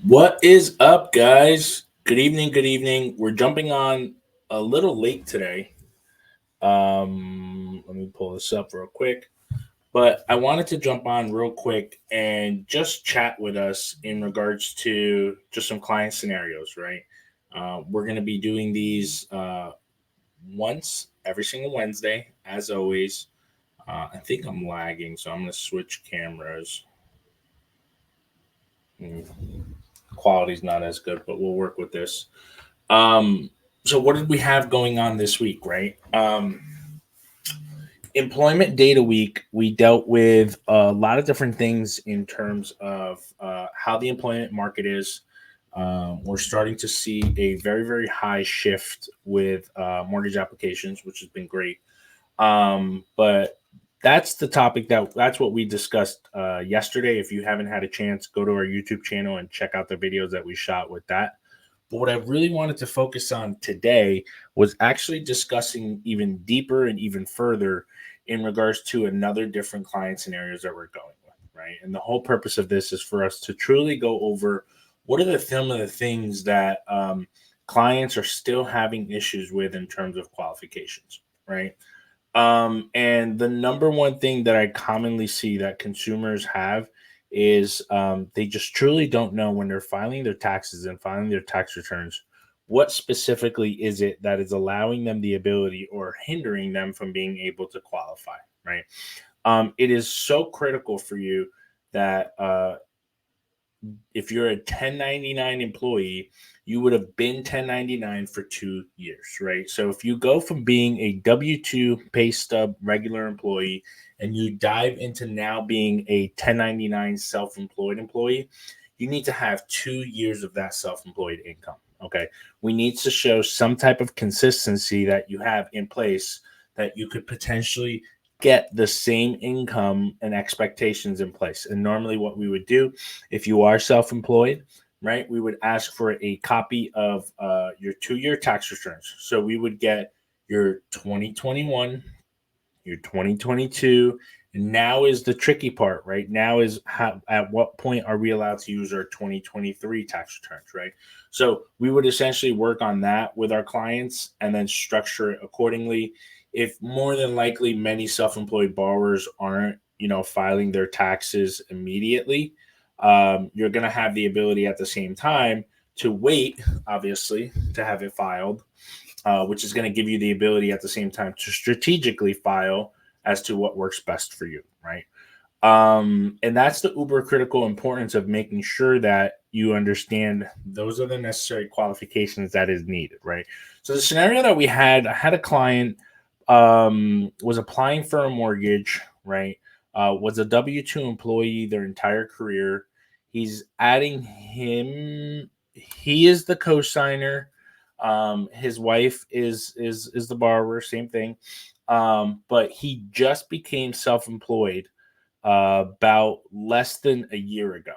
What is up, guys? Good evening. Good evening. We're jumping on a little late today. Let me pull this up real quick. But I wanted to jump on real quick and just chat with us in regards to just some client scenarios, right? We're going to be doing these once every single Wednesday, as always. I think I'm lagging, so I'm going to switch cameras. Mm, Quality's not as good, but we'll work with this. Um, so what did we have going on this week, right? Employment data week, we dealt with a lot of different things in terms of how the employment market is. We're starting to see a very, very high shift with mortgage applications, which has been great. But that's the topic that's what we discussed yesterday. If you haven't had a chance, go to our YouTube channel and check out the videos that we shot with that. But what I really wanted to focus on today was actually discussing even deeper and even further in regards to another different client scenarios that we're going with, right? And the whole purpose of this is for us to truly go over what are some of the things that clients are still having issues with in terms of qualifications, right? And the number one thing that I commonly see that consumers have is they just truly don't know when they're filing their taxes and filing their tax returns. What specifically is it that is allowing them the ability or hindering them from being able to qualify, right? It is so critical for you that if you're a 1099 employee, you would have been 1099 for 2 years, right? So if you go from being a W 2 pay stub regular employee and you dive into now being a 1099 self employed employee, you need to have 2 years of that self employed income. Okay. We need to show some type of consistency that you have in place that you could potentially get the same income and expectations in place. And normally, what we would do if you are self employed, right, we would ask for a copy of your 2 year tax returns. So we would get your 2021, your 2022. And now is the tricky part, right? Now is how, at what point are we allowed to use our 2023 tax returns, right? So we would essentially work on that with our clients and then structure it accordingly. If more than likely many self-employed borrowers aren't, filing their taxes immediately, you're going to have the ability at the same time to wait, obviously, to have it filed, which is going to give you the ability at the same time to strategically file as to what works best for you, right? And that's the uber critical importance of making sure that you understand those are the necessary qualifications that is needed, right? So the scenario that we had, I had a client was applying for a mortgage, right? Was a W 2 employee their entire career. He's adding him, he is the co-signer. His wife is the borrower, same thing. But he just became self-employed about less than a year ago.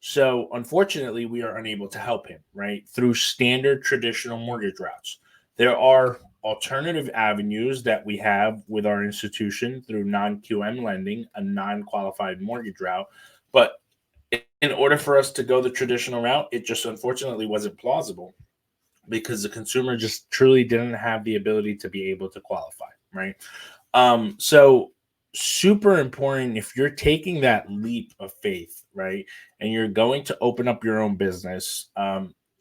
So unfortunately, we are unable to help him, right? Through standard traditional mortgage routes. There are alternative avenues that we have with our institution through non-QM lending, a non-qualified mortgage route. But in order for us to go the traditional route, it just unfortunately wasn't plausible because the consumer just truly didn't have the ability to be able to qualify, right? So super important if you're taking that leap of faith, right? And you're going to open up your own business,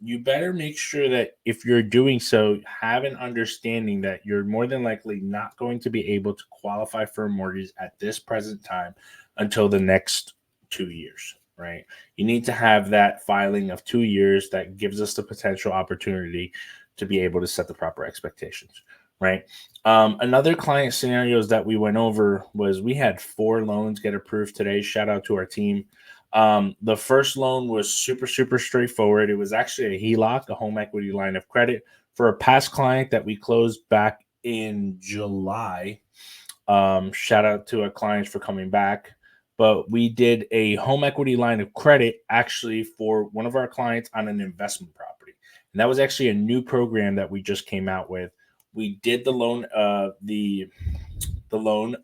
you better make sure that if you're doing so, have an understanding that you're more than likely not going to be able to qualify for a mortgage at this present time until the next 2 years, right? You need to have that filing of 2 years that gives us the potential opportunity to be able to set the proper expectations, right? Another client scenarios that we went over was we had 4 loans get approved today. Shout out to our team. The first loan was super, super straightforward. It was actually a HELOC, a home equity line of credit, for a past client that we closed back in July. Shout out to our clients for coming back. But we did a home equity line of credit actually for one of our clients on an investment property. And that was actually a new program that we just came out with. We did the loan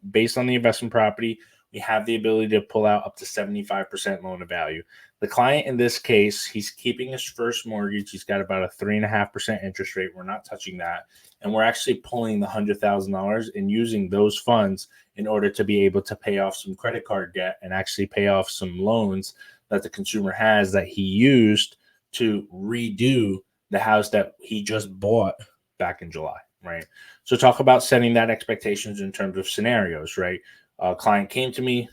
based on the investment property. we have the ability to pull out up to 75% loan to value. The client in this case, he's keeping his first mortgage. He's got about a 3.5% interest rate. We're not touching that. And we're actually pulling the $100,000 and using those funds in order to be able to pay off some credit card debt and actually pay off some loans that the consumer has that he used to redo the house that he just bought back in July, right? So talk about setting that expectations in terms of scenarios, right? A client came to me,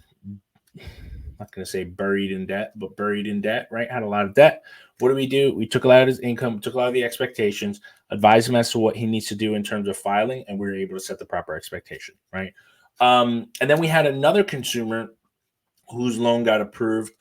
not going to say buried in debt, but buried in debt, right? Had a lot of debt. What do? We took a lot of his income, took a lot of the expectations, advised him as to what he needs to do in terms of filing, and we were able to set the proper expectation, right? And then we had another consumer whose loan got approved.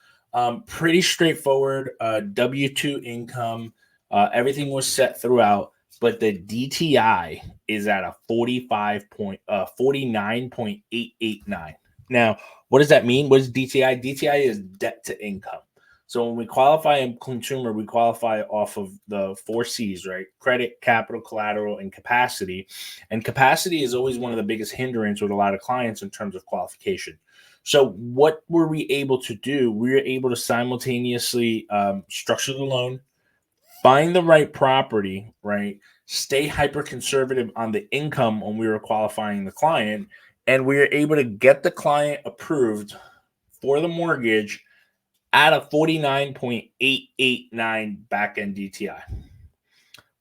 Pretty straightforward, W-2 income. Everything was set throughout, but the DTI is at a 49.889. Now, what does that mean? What is DTI? DTI is debt to income. So when we qualify in consumer, we qualify off of the 4 C's, right? Credit, capital, collateral, and capacity. And capacity is always one of the biggest hindrance with a lot of clients in terms of qualification. So what were we able to do? We were able to simultaneously structure the loan, find the right property, right? Stay hyper conservative on the income when we were qualifying the client, and we were able to get the client approved for the mortgage at a 49.889 back-end DTI.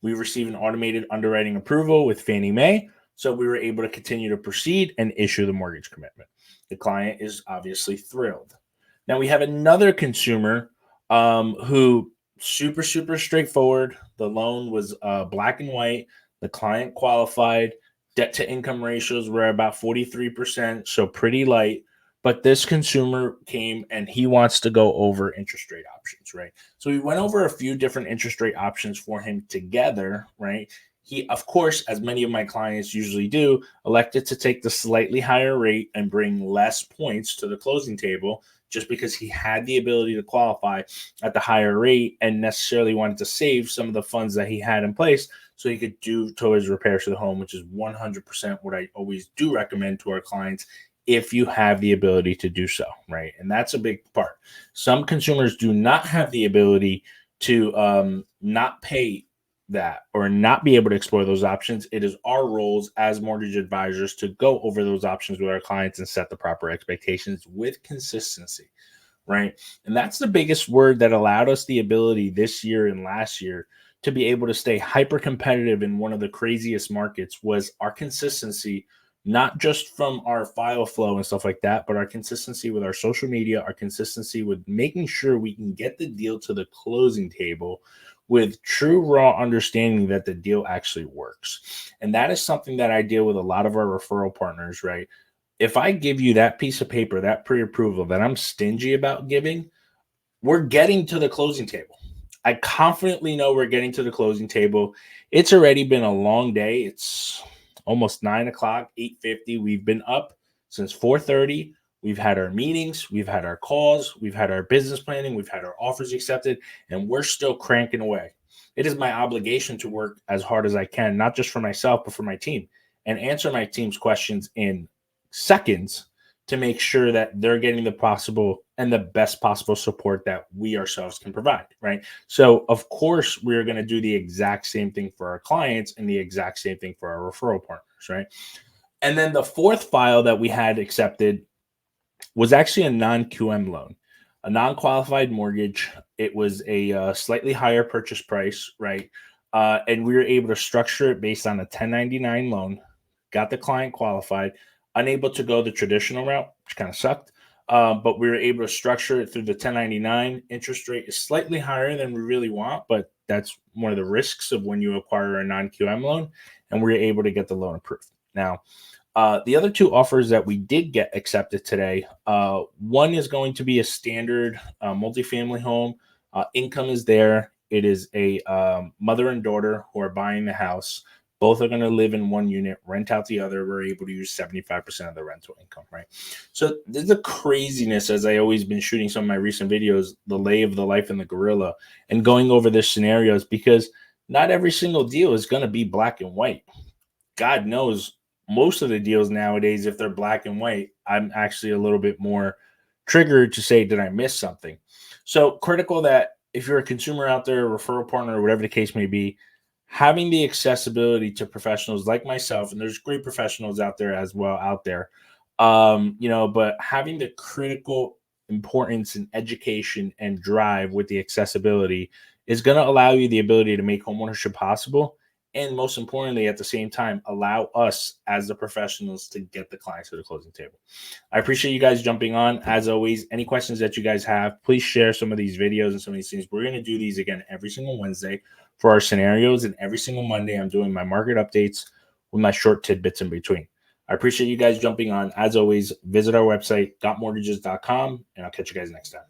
We received an automated underwriting approval with Fannie Mae, so we were able to continue to proceed and issue the mortgage commitment. The client is obviously thrilled. Now we have another consumer who super straightforward. The loan was black and white. The client qualified. Debt to income ratios were about 43%, so pretty light. But this consumer came and he wants to go over interest rate options, right? So we went over a few different interest rate options for him together, right? He, of course, as many of my clients usually do, elected to take the slightly higher rate and bring less points to the closing table just because he had the ability to qualify at the higher rate and necessarily wanted to save some of the funds that he had in place so he could do towards repairs to the home, which is 100% what I always do recommend to our clients if you have the ability to do so, right? And that's a big part. Some consumers do not have the ability to not pay that or not be able to explore those options. It is our roles as mortgage advisors to go over those options with our clients and set the proper expectations with consistency, right? And that's the biggest word that allowed us the ability this year and last year to be able to stay hyper competitive in one of the craziest markets was our consistency, not just from our file flow and stuff like that, but our consistency with our social media, our consistency with making sure we can get the deal to the closing table with true raw understanding that the deal actually works. And that is something that I deal with a lot of our referral partners, right? If I give you that piece of paper, that pre-approval that I'm stingy about giving, we're getting to the closing table. I confidently know we're getting to the closing table. It's already been a long day. It's almost 9 o'clock, 8:50. We've been up since 4:30. We've had our meetings, we've had our calls, we've had our business planning, we've had our offers accepted, and we're still cranking away. It is my obligation to work as hard as I can, not just for myself, but for my team, and answer my team's questions in seconds to make sure that they're getting the possible and the best possible support that we ourselves can provide, right? So, of course, we're going to do the exact same thing for our clients and the exact same thing for our referral partners, right? And then the fourth file that we had accepted was actually a non-QM loan, a non-qualified mortgage. It was a slightly higher purchase price, right? And we were able to structure it based on a 1099 loan, got the client qualified, unable to go the traditional route, which kind of sucked. But we were able to structure it through the 1099. Interest rate is slightly higher than we really want, but that's one of the risks of when you acquire a non-QM loan, and we were able to get the loan approved. Now, the other two offers that we did get accepted today, one is going to be a standard multifamily home. Income is there. It is a mother and daughter who are buying the house. Both are going to live in one unit, rent out the other. We're able to use 75% of the rental income, right? So there's a craziness, as I always been shooting some of my recent videos, the lay of the life in the gorilla, and going over the scenarios, because not every single deal is going to be black and white. God knows most of the deals nowadays, if they're black and white, I'm actually a little bit more triggered to say, did I miss something? So critical that if you're a consumer out there, a referral partner, or whatever the case may be, having the accessibility to professionals like myself, and there's great professionals out there as well out there, but having the critical importance in education and drive with the accessibility is going to allow you the ability to make homeownership possible, and most importantly, at the same time, allow us as the professionals to get the clients to the closing table. I appreciate you guys jumping on. As always, any questions that you guys have, please share some of these videos and some of these things. We're going to do these again every single Wednesday for our scenarios, and every single Monday I'm doing my market updates with my short tidbits in between. I appreciate you guys jumping on. As always, visit our website, gotmortgages.com, and I'll catch you guys next time.